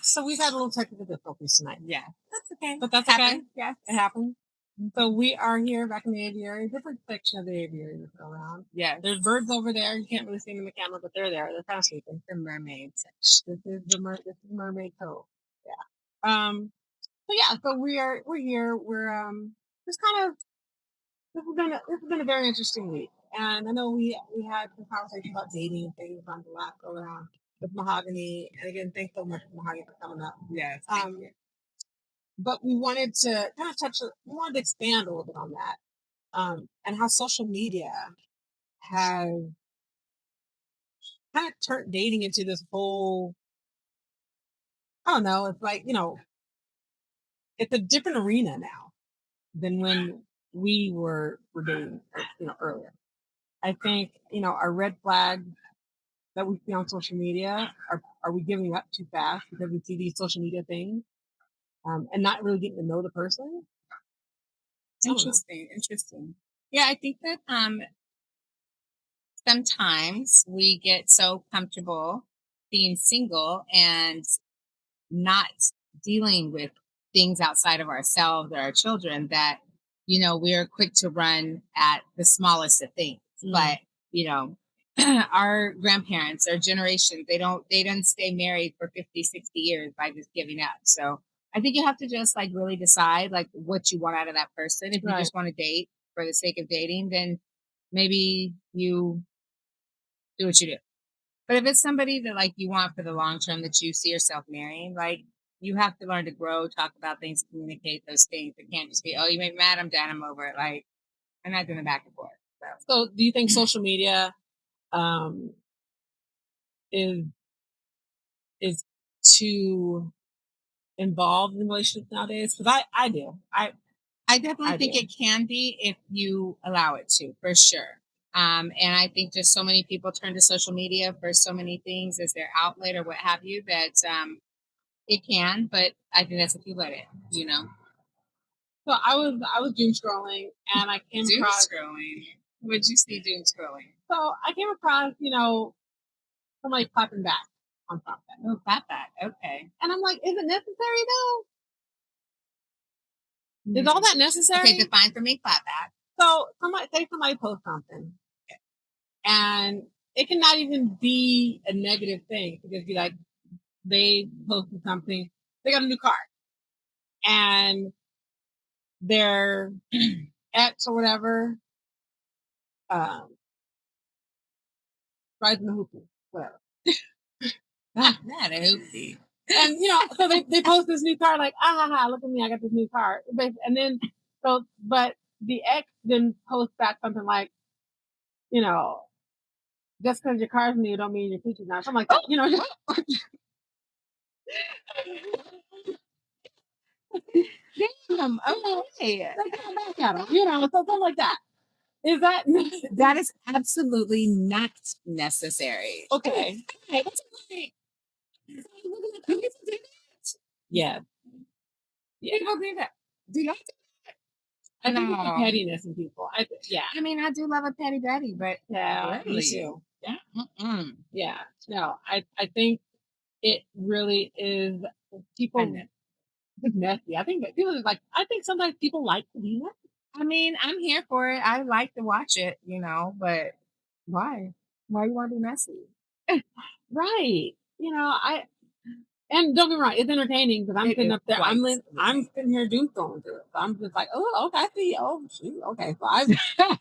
So we've had a little technical difficulties tonight. Yeah, that's okay. But that's okay. Yeah, It happened. So we are here back in the aviary, different section of the aviary to go around. yeah. There's birds over there. You can't really see them in the camera, but they're there. They're kind of sleeping. The mermaid section. This is Mermaid Cove. Yeah. So yeah, so we're here. We're just kind of this has been a very interesting week. And I know we had some conversation about dating and things on the last go around with Mahogany. And again, thanks so much Mahogany for coming up. Yes. But we wanted to kind of we wanted to expand a little bit on that. And how social media has kind of turned dating into this whole, I don't know, it's like, it's a different arena now than when we were dating, earlier. I think, our red flag that we see on social media, are we giving up too fast because we see these social media things, and not really getting to know the person? Interesting. Yeah, I think that sometimes we get so comfortable being single and not dealing with things outside of ourselves or our children that, we're quick to run at the smallest of things. But, our grandparents, our generations, they don't stay married for 50, 60 years by just giving up. So I think you have to just like really decide like what you want out of that person. If you Right. just want to date for the sake of dating, then maybe you do what you do. But if it's somebody that like you want for the long term that you see yourself marrying, like you have to learn to grow, talk about things, communicate those things. It can't just be, oh, you made me mad, I'm done, I'm over it. Like I'm not doing the back and forth. So do you think social media is too involved in relationships nowadays? Because I do. I definitely think it can be if you allow it to, for sure. And I think just so many people turn to social media for so many things as their outlet or what have you that it can, but I think that's if you let it, So I was doom scrolling and I came across scrolling. What'd you see doom scrolling? So I came across, somebody clapping back on something. Oh, clap back. Okay. And I'm like, is it necessary though? Is all that necessary? Okay, define for me clap back. So somebody posts something, and it cannot even be a negative thing. It could be like they posted something, they got a new car, and their ex or whatever riding the hoopty, whatever. Not a hoopty. And so they post this new car, like, look at me, I got this new car. And then but the ex then posts back something like, just because your car's new don't mean your future's not. Something like that. Damn. Okay. They come back at them, so something like that. Is that that is absolutely not necessary? Okay. What's Yeah. People do that. Do y'all do that? I think it's the pettiness in people. I mean, I do love a petty Betty, but yeah, really? Me too. Yeah. Yeah. No, I think it really is people. It's messy. I think that people I think sometimes people like to be messy. I mean, I'm here for it. I like to watch it, but why? Why you want to be messy? Right. And don't get me wrong, it's entertaining because I'm sitting up there. I'm sitting here doom scrolling through it. So I'm just like, oh, okay, I see. Oh, shoot. Okay. So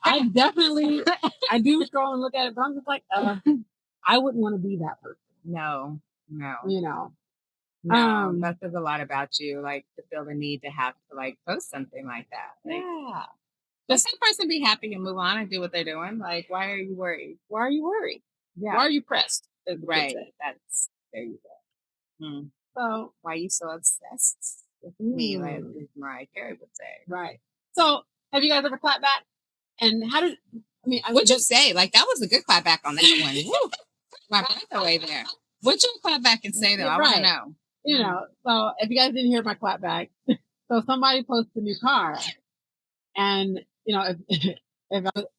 I definitely, I doom scroll and look at it, but I'm just like, I wouldn't want to be that person. No. No, that says a lot about you, like to feel the need to have to like post something like that. Like, yeah. Let that person be happy and move on and do what they're doing. Like, why are you worried? Why are you worried? Yeah. Why are you pressed? Right. There you go. So why are you so obsessed with me? Like Mariah Carey would say. Right. So have you guys ever clapped back? And how did what'd you say? Like that was a good clap back on that one. Woo. My breath away there. What'd you clap back and say though? I want to know. So if you guys didn't hear my clap back, so somebody posted a new car, and if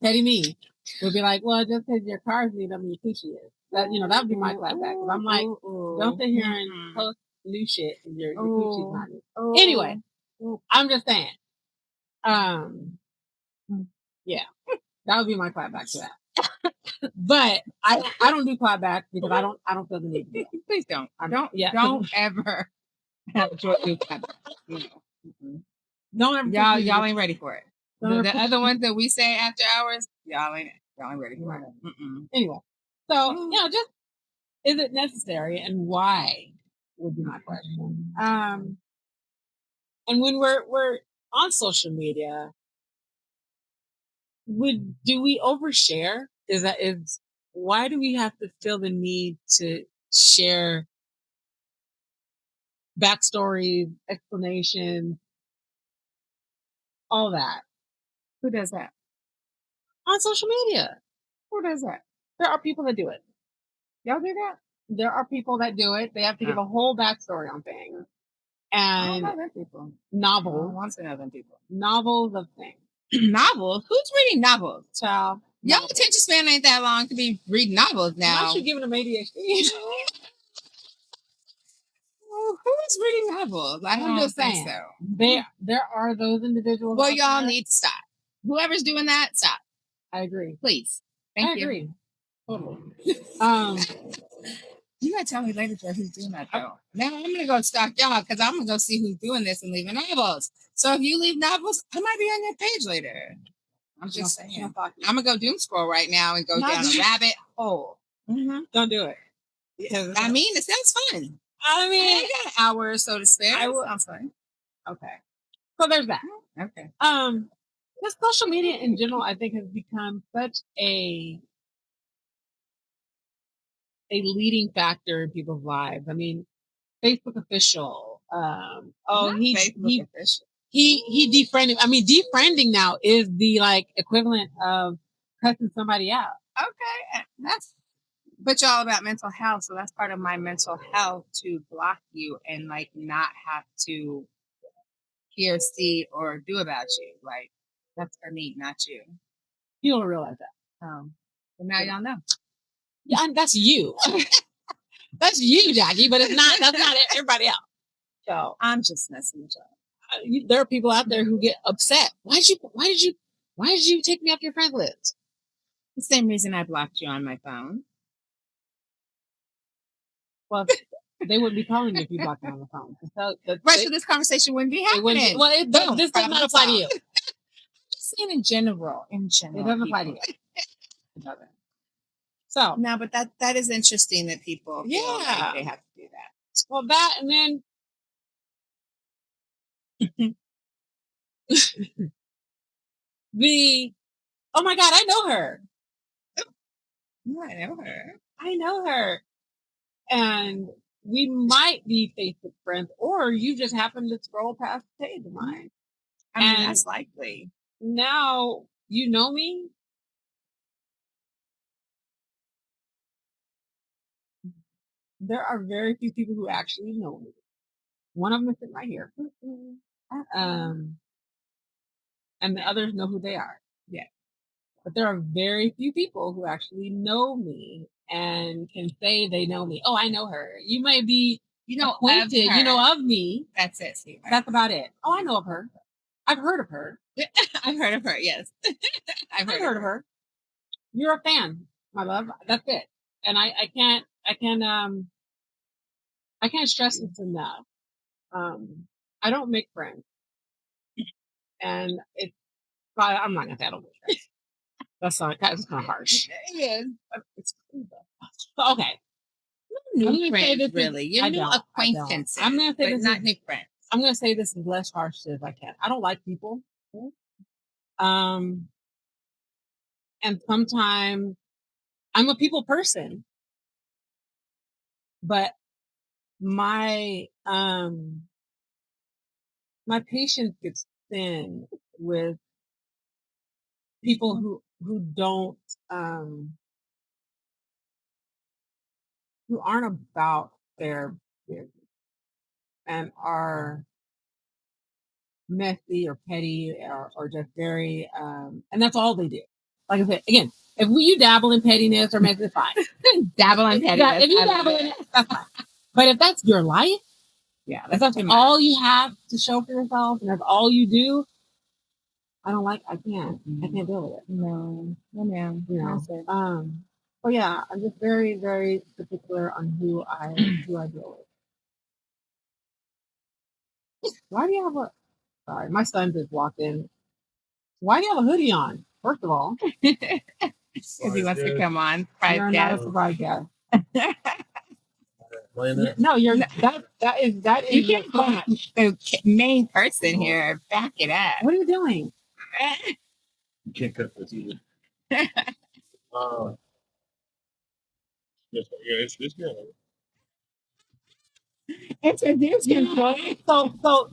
petty me would be like, well, just because your car's new doesn't mean your coochie is. That would be my clap back. I'm like, don't sit here and post new shit. And your new shit's not new. Oh. Anyway, I'm just saying. Yeah, that would be my clapback to that. But I don't do clapback because I don't feel the need to do that. Please don't. Don't ever have Joi do clapback. You know. Don't ever y'all ain't ready for it. The other ones that we say after hours, y'all ain't ready for it. Anyway, so just is it necessary and why would be my question. And when we're on social media, do we overshare? Why do we have to feel the need to share backstories, explanations, all that? Who does that? On social media. Who does that? There are people that do it. Y'all do that? There are people that do it. They have to give a whole backstory on things. And people. Novels. I want to know them people. Novels of things. Novels? Who's reading novels? Child. Y'all attention span ain't that long to be reading novels now. Not you giving them ADHD. Who's reading novels? I'm just saying. So. There are those individuals. Well, y'all need to stop. Whoever's doing that, stop. I agree. Please. Thank you. I agree. Totally. You gotta tell me later who's doing that though. Now I'm gonna go stalk y'all because I'm gonna go see who's doing this and leaving novels. So if you leave novels, I might be on your page later. I'm just saying. I'm gonna go doom scroll right now and go down a rabbit hole. Don't do it. I mean, it sounds fun. I got an hour or so to spare. Sounds fun. Okay. So there's that. Okay. Just social media in general, I think, has become such a leading factor in people's lives. I mean, Facebook official. He defriended. I mean, defriending now is the equivalent of cussing somebody out. Okay, but y'all about mental health, so that's part of my mental health to block you and not have to hear, see, or do about you. That's for me, not you. You don't realize that. But now y'all know. Yeah, and that's you. That's you, Jackie. But it's not. That's not everybody else. So I'm just messing with y'all. There are people out there who get upset. Why did you take me off your friend list? The same reason I blocked you on my phone. Well, they wouldn't be calling me if you blocked them on the phone. So this conversation wouldn't be happening. This does not apply to you. Just saying in general. It doesn't apply to you. It doesn't. So no, but that is interesting that people feel like they have to do that. Well, that and then oh my God, I know her. I know her. And we might be Facebook friends, or you just happen to scroll past the page of mine. I mean, that's likely. Now you know me. There are very few people who actually know me. One of them is sitting right here. And the others know who they are. Yeah. But there are very few people who actually know me and can say they know me. Oh, I know her. You may be, acquainted, of me. That's it. Steve. That's about it. Oh, I know of her. I've heard of her. I've heard of her. Yes. I've heard of her. You're a fan, my love. That's it. And I can't stress this enough. I don't make friends. And I'm not gonna say I don't make friends. That's kind of harsh. It is. Okay. New friends, really. You're new acquaintances. I'm gonna say this not new friends. I'm gonna say this as less harsh as I can. I don't like people. And sometimes I'm a people person, but my my patience gets thin with people who don't who aren't about their business and are messy or petty or just very and that's all they do. Like I said, again, if you dabble in pettiness or mess, it's fine. Dabble in pettiness. If you dabble in it, that's fine. But if that's your life, Yeah, If that's all you have to show for yourself, and that's all you do, I don't like. I can't. I can't deal with it. No, no, ma'am. You know. Oh yeah, I'm just very, very particular on who I deal with. Why do you have a? Sorry, my son just walked in. Why do you have a hoodie on? First of all, because he wants to come on. You're not a surprise guest. No, you're that is you the main person here. Back it up. What are you doing? You can't cut this either. Yes, yeah, it's good. Introduce yourself. So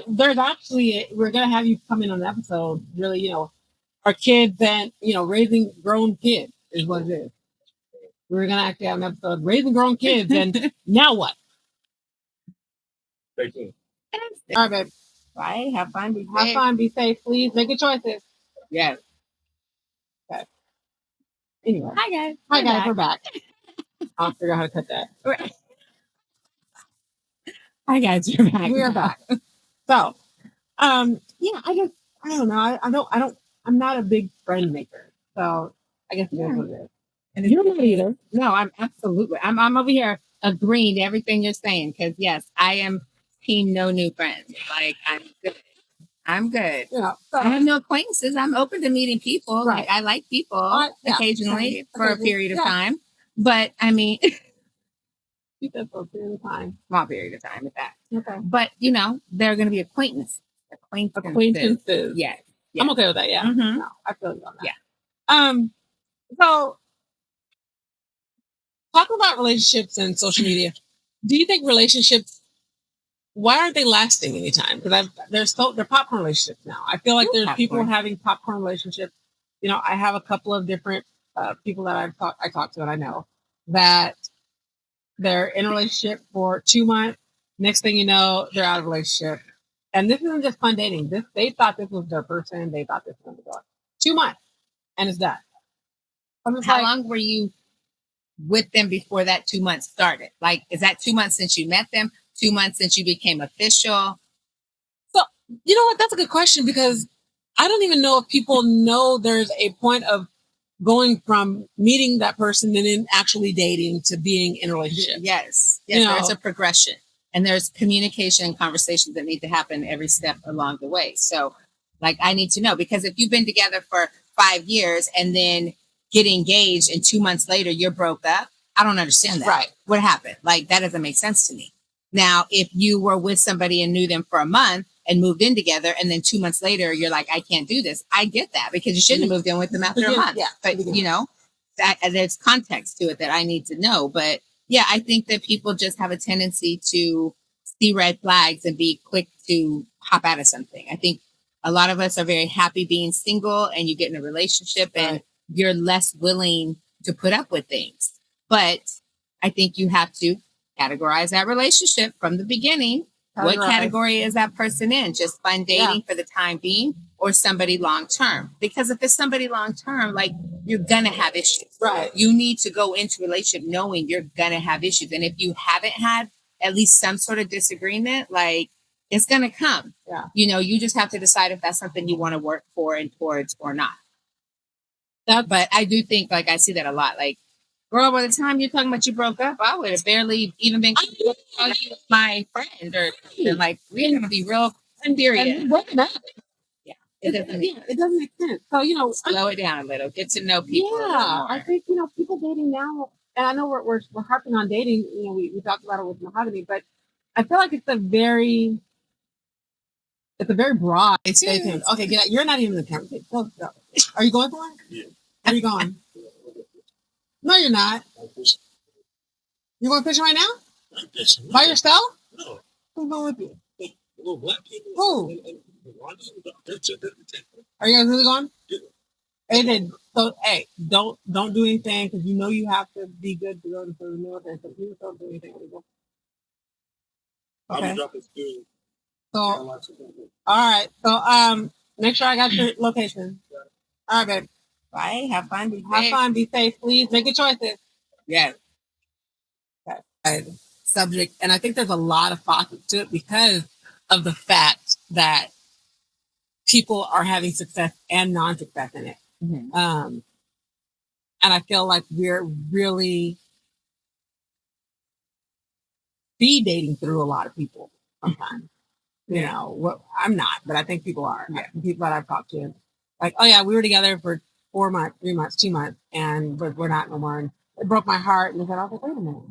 there's actually we're gonna have you come in on an episode. Really, our kids and raising grown kids is what it is. We're gonna actually have an episode raising grown kids, and now what? Stay tuned. All right, babe. Bye. Have fun. Be Have safe. fun. Be safe. Please make good choices. Yes. Okay. Anyway. Hi guys. Hi guys. We're back. I'll figure out how to cut that. Hi guys. We're back. We are back. So, yeah, I guess I don't know. I'm not a big friend maker, so I guess it is what it is. And you're not either. No, I'm absolutely. I'm over here agreeing to everything you're saying because yes, I am team no new friends. Like I'm good. I'm good. So, I have no acquaintances. I'm open to meeting people. Right. Like I like people occasionally for a period of Yeah. time. But I mean, keep that for a period of time. small period of time at that. Okay. But there are going to be acquaintances. Acquaintances. Yes. I'm okay with that. Yeah. Mhm. No, I feel you on that. Yeah. So talking about relationships and social media, do you think relationships, why aren't they lasting anytime? Because they're popcorn relationships now. I feel like there's people having popcorn relationships. I have a couple of different people that I talk to and I know that they're in a relationship for 2 months. Next thing you know, they're out of a relationship. And this isn't just fun dating. They thought this was their person. They thought this was going to go 2 months, and it's done. How long were you with them before that 2 months started? Like, is that 2 months since you met them? 2 months since you became official? So, you know what? That's a good question because I don't even know if people know there's a point of going from meeting that person and then actually dating to being in a relationship. Yes. There's a progression. And there's communication and conversations that need to happen every step along the way. So, like, I need to know because if you've been together for 5 years and then get engaged and 2 months later you're broke up, I don't understand that. Right. What happened? Like, that doesn't make sense to me. Now, if you were with somebody and knew them for a month and moved in together and then 2 months later you're like, I can't do this. I get that because you shouldn't have moved in with them after a month. Yeah. But, that there's context to it that I need to know. But yeah, I think that people just have a tendency to see red flags and be quick to hop out of something. I think a lot of us are very happy being single and you get in a relationship and you're less willing to put up with things. But I think you have to categorize that relationship from the beginning. What category is that person in? Just fun dating for the time being or somebody long term? Because if it's somebody long term, like you're going to have issues. Right. You need to go into a relationship knowing you're going to have issues. And if you haven't had at least some sort of disagreement, like it's going to come. Yeah. You just have to decide if that's something you want to work for and towards or not. But I do think, like, I see that a lot. Like, girl, by the time you're talking about you broke up, I would have barely even been my friend or something. Like, we're going to be real serious. Yeah. It doesn't make sense. So, slow it down a little. Get to know people a little more. I think, people dating now, and I know we're harping on dating, we talked about it with mahogany, but I feel like it's a very broad statement. Okay, you're not even in the conversation. Go. Are you going for it? Yeah. Where are you going? No, you're not. You going fishing right now? By yourself? No. Who's going with you? Little black people. Who? Are you guys really going? Yeah. Hey, don't do anything because you have to be good to go to the military. So you don't do anything. I'll be dropping school. So, all right. So, make sure I got your location. All right, babe. Bye. Have fun. Have fun. Be safe. Please make good choices. Yes. Okay. subject, and I think there's a lot of facets to it because of the fact that people are having success and non-success in it. Mhm. And I feel like we're really speed dating through a lot of people sometimes. You know, what I'm not, but I think people are. Yeah. People that I've talked to, like, oh yeah, we were together for 4 months, 3 months, 2 months, and we're not no more. And it broke my heart. And I was like, wait a minute.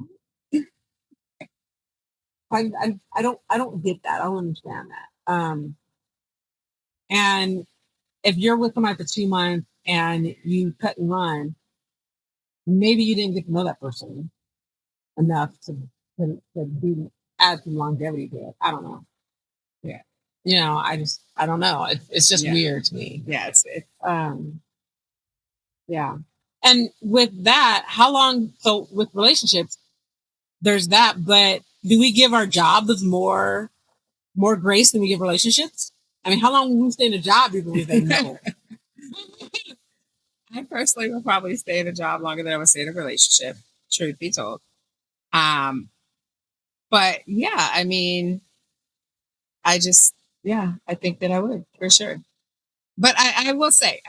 I don't get that. I don't understand that. And if you're with somebody for 2 months and you cut and run, maybe you didn't get to know that person enough to be add some longevity to it. I don't know. Yeah. You know, I don't know. It's just Yeah. weird to me. Yeah, it's Yeah. And with that, how long? So with relationships, there's that. But do we give our jobs more grace than we give relationships? I mean, how long will we stay in a job before we say no? I personally would probably stay in a job longer than I would stay in a relationship, truth be told. But yeah, I mean, I think that I would for sure. But I will say,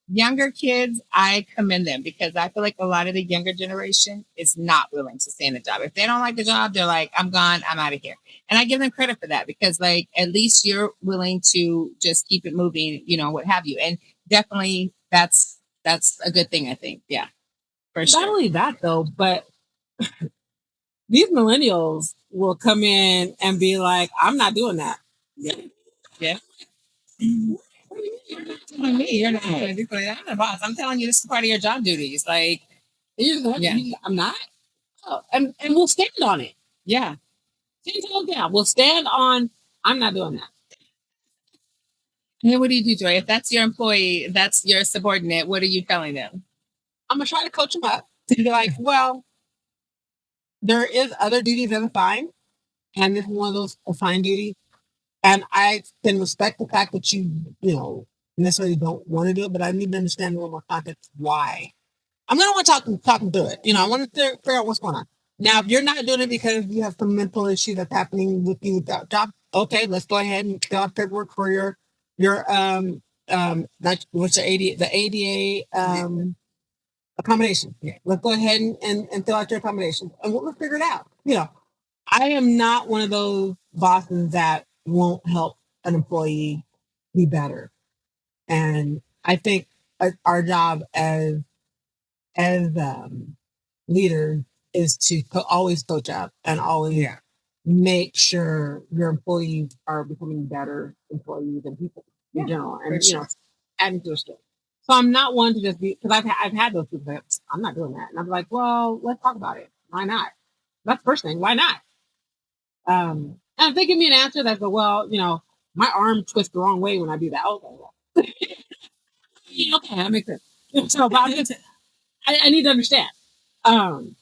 younger kids, I commend them because I feel like a lot of the younger generation is not willing to stay in a job. If they don't like the job, they're like, I'm gone, I'm out of here. And I give them credit for that because, like, at least you're willing to just keep it moving, what have you. And definitely that's a good thing, I think. Yeah, for Not sure. only that though, but these millennials will come in and be like, I'm not doing that. Yeah. Yeah. You're not telling me you're not going to do it. I'm the boss. I'm telling you, this is part of your job duties. Like, I'm not. Oh, and we'll stand on it. yeah. 10 toes down. We'll stand on, I'm not doing that. And then what do you do, Joy? If that's your employee, that's your subordinate, what are you telling them? I'm going to try to coach them up to be like, well, there is other duties that are assigned, and this is one of those assigned duties. And I can respect the fact that you necessarily don't want to do it, but I need to understand a little more context why. I'm gonna want to talk them through it. I want to figure out what's going on. Now, if you're not doing it because you have some mental issue that's happening with you with that job, okay, let's go ahead and fill out paperwork for your not what's the ADA accommodation. Yeah. Let's go ahead and fill out your accommodation, and we'll figure it out. I am not one of those bosses that won't help an employee be better. And I think our job as leaders is to always coach up and always make sure your employees are becoming better employees and people in general, and adding to their skills. So I'm not one to just be, because I've had those people that I'm not doing that, and I'm like, well, let's talk about it. Why not? That's the first thing. Why not? And if they give me an answer that's well, my arm twists the wrong way when I do that. Okay, well, okay, that makes sense. So about it, I need to understand. Um,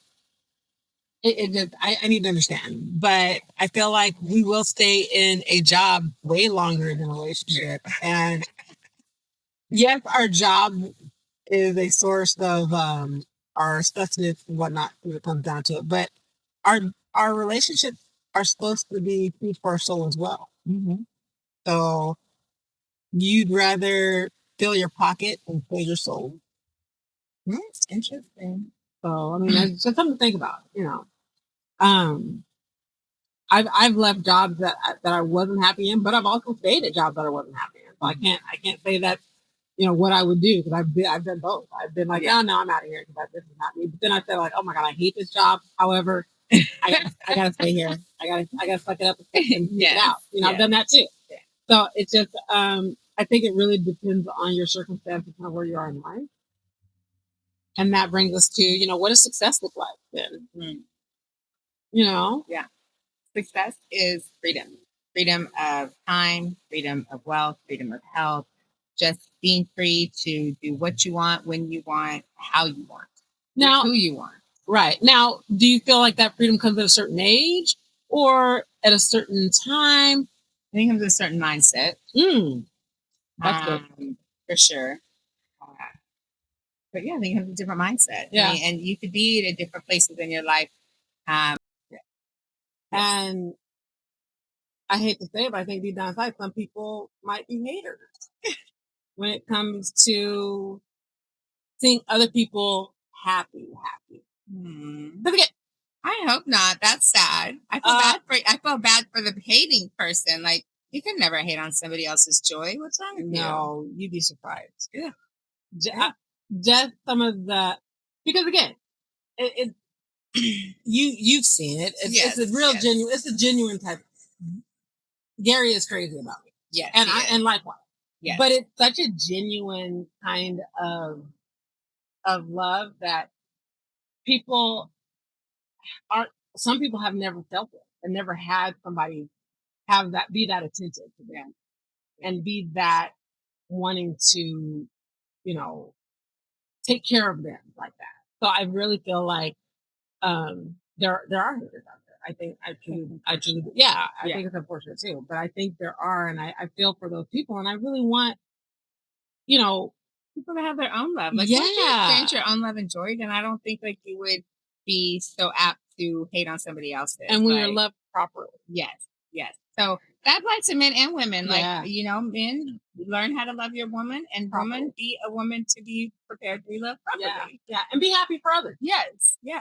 I need to understand, but I feel like we will stay in a job way longer than a relationship. And yes, our job is a source of our sustenance and whatnot when it comes down to it. But our our relationships are supposed to be food for our soul as well. Mm-hmm. So you'd rather fill your pocket and fill your soul. That's interesting. So I mean, that's just something to think about. Um, I've left jobs that I wasn't happy in, but I've also stayed at jobs that I wasn't happy in. So I can't say that what I would do because I've done both. I've been like, oh no, I'm out of here because this is not me. But then I said like, oh my god, I hate this job. However, I gotta stay here. I gotta suck it up and stick it out. I've done that too. Yeah. So it's just I think it really depends on your circumstances and where you are in life. And that brings us to, what does success look like then? Mm. Yeah. Success is freedom. Freedom of time, freedom of wealth, freedom of health, just being free to do what you want, when you want, how you want, now, who you want. Right. Now, do you feel like that freedom comes at a certain age or at a certain time? I think it comes with a certain mindset. That's good. For sure. But yeah, I think you have a different mindset. Yeah. And you could be at different places in your life. And I hate to say it, but I think deep down inside, some people might be haters when it comes to seeing other people happy. Because again, I hope not. That's sad. I feel bad for the hating person. Like, you can never hate on somebody else's joy. What's wrong with you? no, you'd be surprised. Yeah. Just some of the, because again, you've seen it. It's a real genuine. It's a genuine type. Gary is crazy about me. Yes, and likewise. Yes. But it's such a genuine kind of love that people are. Some people have never felt it and never had somebody have that, be that attentive to them and be that wanting to, take care of them like that. So I really feel like there are haters out there. I think I truly think it's unfortunate too. But I think there are, and I feel for those people, and I really want, people to have their own love. Like, once you experience your own love and joy, then I don't think like you would be so apt to hate on somebody else's. And when you're loved properly. Yes. So that applies to men and women. Like, men, learn how to love your woman, and woman, be a woman to be prepared to be loved properly. Yeah. And be happy for others. Yes. Yeah.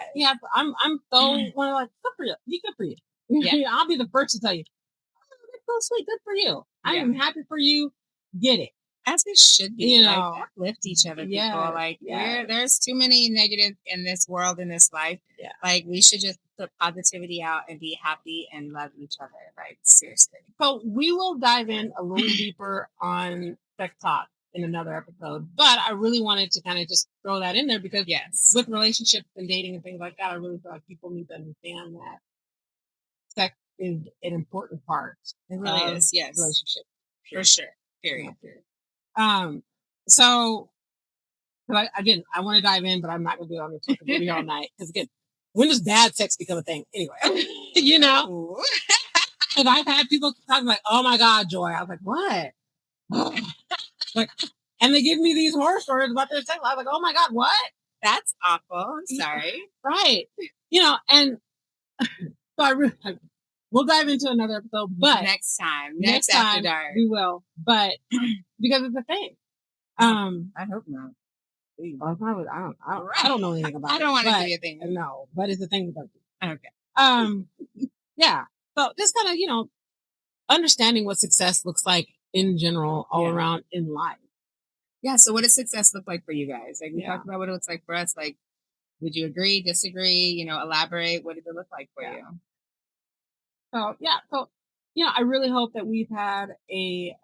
I'm so like, good for you. Be good for you. Yeah. I'll be the first to tell you, oh, that's so sweet. Good for you. I am happy for you. Get it. As it should be. Like, uplift each other, people. Like, there's too many negatives in this world, in this life. Yeah. Like, we should just put positivity out and be happy and love each other. Like, seriously. So we will dive in a little deeper on sex talk in another episode. But I really wanted to kind of just throw that in there because with relationships and dating and things like that, I really feel like people need to understand that sex is an important part. It really is. Yes. Relationship. For sure. Period. So, I want to dive in, but I'm not going to do it on the social media all night. Because again, when does bad sex become a thing? Anyway, And I've had people talking like, "Oh my God, Joy." I was like, "What?" Like, and they give me these horror stories about their sex. I was like, "Oh my God, what?" That's awful. I'm sorry. Right. And so we'll dive into another episode, but next time after dark, we will. But because it's a thing. I hope not. I don't know anything about it. I don't want it to be a thing. No, but it's a thing with us. Okay. Yeah. So just kind of, understanding what success looks like in general, all around in life. Yeah. So what does success look like for you guys? Like, we talked about what it looks like for us. Like, would you agree, disagree, elaborate? What does it look like for you? So, I really hope that we've had a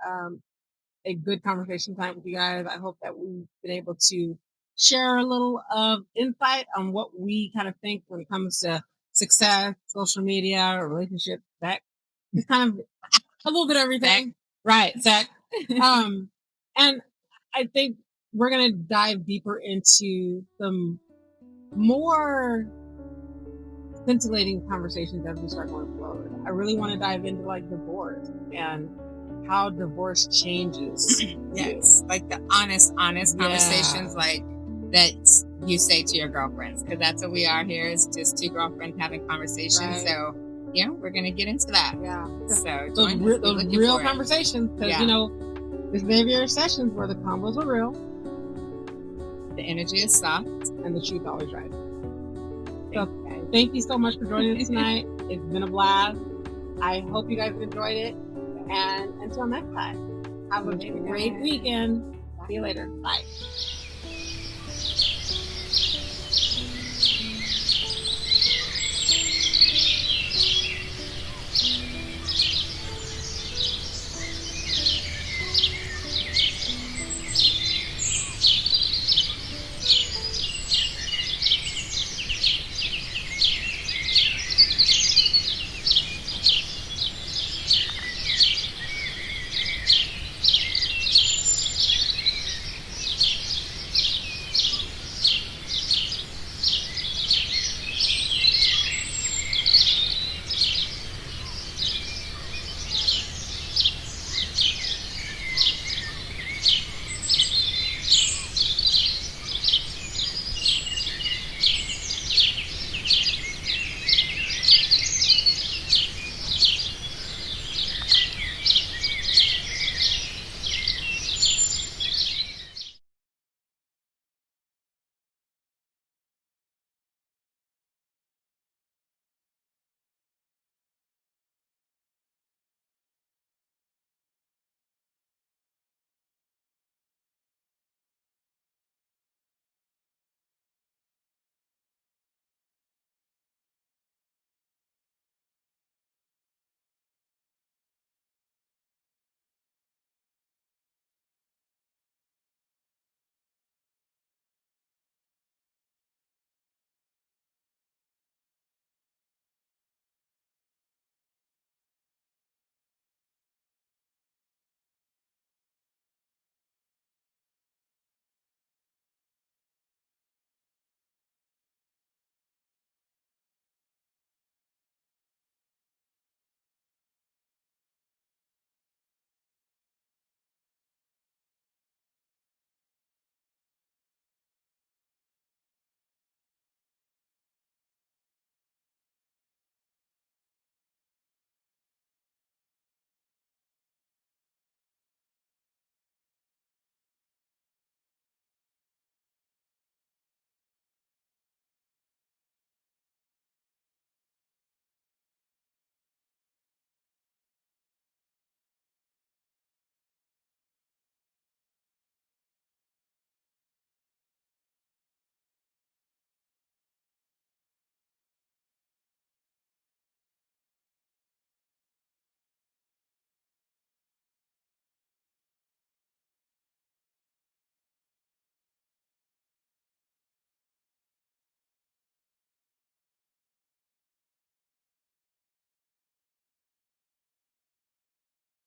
good conversation tonight with you guys. I hope that we've been able to share a little of insight on what we kind of think when it comes to success, social media, relationships, sex. It's kind of a little bit of everything. Right, sex. And I think we're going to dive deeper into some more scintillating conversations as we start going forward. I really want to dive into like divorce and how divorce changes. Yes, like the honest conversations, like that you say to your girlfriends, because that's what we are here, is just two girlfriends having conversations. Right. So we're gonna get into that. Yeah. So those real conversations, because this Aviary sessions where the combos are real, the energy is soft, and the truth always right. So thank you so much for joining us tonight. It's been a blast. I hope you guys enjoyed it. And until next time, have a great weekend. See you later. Bye.